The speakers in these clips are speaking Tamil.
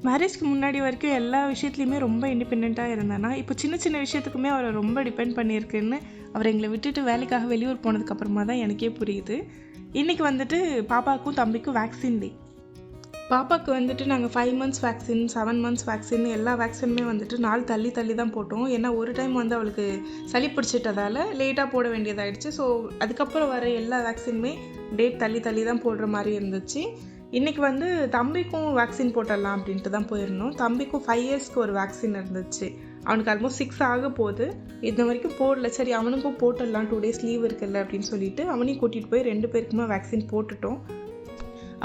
மேரேஜ்க்கு முன்னாடி வரைக்கும் எல்லா விஷயத்துலையுமே ரொம்ப இண்டிபெண்ட்டாக இருந்தேன்னா இப்போ சின்ன சின்ன விஷயத்துக்குமே அவரை ரொம்ப டிபெண்ட் பண்ணியிருக்குன்னு அவர் எங்களை விட்டுட்டு வேலைக்காக வெளியூர் போனதுக்கப்புறமா தான் எனக்கே புரியுது. இன்றைக்கி வந்துட்டு பாப்பாவுக்கும் தம்பிக்கும் வேக்சின் டே. பாப்பாவுக்கு வந்துட்டு நாங்கள் 5 months வேக்சின், 7 months வேக்சின் எல்லா வேக்சினுமே வந்துட்டு நாள் தள்ளி தள்ளி தான் போட்டோம். ஏன்னா ஒரு டைம் வந்து அவளுக்கு சளி பிடிச்சிட்டதால லேட்டாக போட வேண்டியதாகிடுச்சு. ஸோ அதுக்கப்புறம் வர எல்லா வேக்சினுமே டேட் தள்ளி தள்ளி தான் போடுற மாதிரி இருந்துச்சு. இன்றைக்கி வந்து தம்பிக்கும் வேக்சின் போட்டுடலாம் அப்படின்ட்டு தான் போயிருந்தோம். தம்பிக்கும் 5 yearsக்கு ஒரு வேக்சின் இருந்துச்சு. அவனுக்கு ஆல்மோஸ்ட் 6 ஆக போகுது. இது வரைக்கும் போடல. சரி அவனுக்கும் போட்டுடலாம், 2 days லீவ் இருக்குல்ல அப்படின்னு சொல்லிட்டு அவனையும் கூட்டிகிட்டு போய் 2 பேருக்குமே வேக்சின் போட்டுட்டோம்.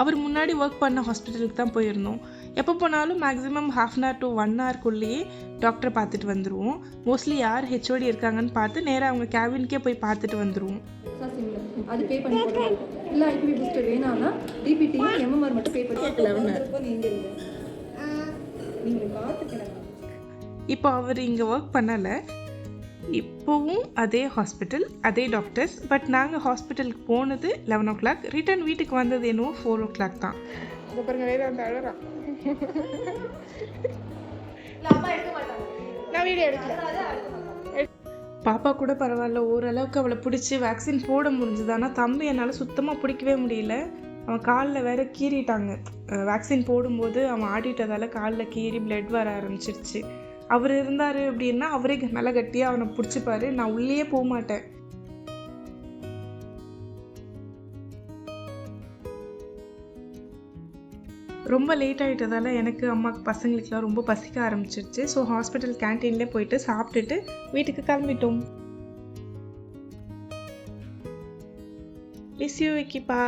அவர் முன்னாடி ஒர்க் பண்ண ஹாஸ்பிட்டலுக்கு தான் போயிருந்தோம். எப்போ போனாலும் மேக்ஸிமம் 1/2 hour to 1 hourக்குள்ளேயே டாக்டரை பார்த்துட்டு வந்துடுவோம். மோஸ்ட்லி யார் ஹெச்ஓடி இருக்காங்கன்னு பார்த்து நேராக அவங்க கேபின்கே போய் பார்த்துட்டு வந்துடுவோம். அது பே பண்ணி போடுறோம். இல்லை ஐபிவி பூஸ்டர் வேணாம்னா டிபிடி எம்எம்ஆர் மட்டும் பே பண்ணி நீங்கள் பார்த்துக்கலாம். இப்போ அவர் இங்கே ஒர்க் பண்ணலை. இப்போவும் அதே ஹாஸ்பிட்டல், அதே டாக்டர்ஸ். பட் நாங்கள் ஹாஸ்பிட்டலுக்கு போனது 11 o'clock, ரிட்டர்ன் வீட்டுக்கு வந்தது என்னவோ 4 o'clock தான். நான் வீடியோ எடுக்கல. பாப்பா கூட பரவாயில்ல, ஓரளவுக்கு அவளை பிடிச்சி வேக்சின் போட முடிஞ்சுது. ஆனால் தம்பி என்னால் சுத்தமாக பிடிக்கவே முடியல. அவன் காலில் வேற கீறிட்டாங்க. வேக்சின் போடும்போது அவன் ஆடிட்டதால் காலில் கீறி பிளட் வர ஆரம்பிச்சிருச்சு. அவர் இருந்தார் அப்படின்னா அவரே நல்லா கட்டியாக அவனை பிடிச்சிப்பாரு. நான் உள்ளே போக மாட்டேன். ரொம்ப லேட் ஆகிட்டதால எனக்கு அம்மாவுக்கு பசங்களுக்குலாம் ரொம்ப பசிக்க ஆரம்பிச்சிருச்சு. ஸோ ஹாஸ்பிட்டல் கேன்டீன்லேயே போயிட்டு சாப்பிட்டுட்டு வீட்டுக்கு கிளம்பிட்டோம். Miss you விக்கிப்பா.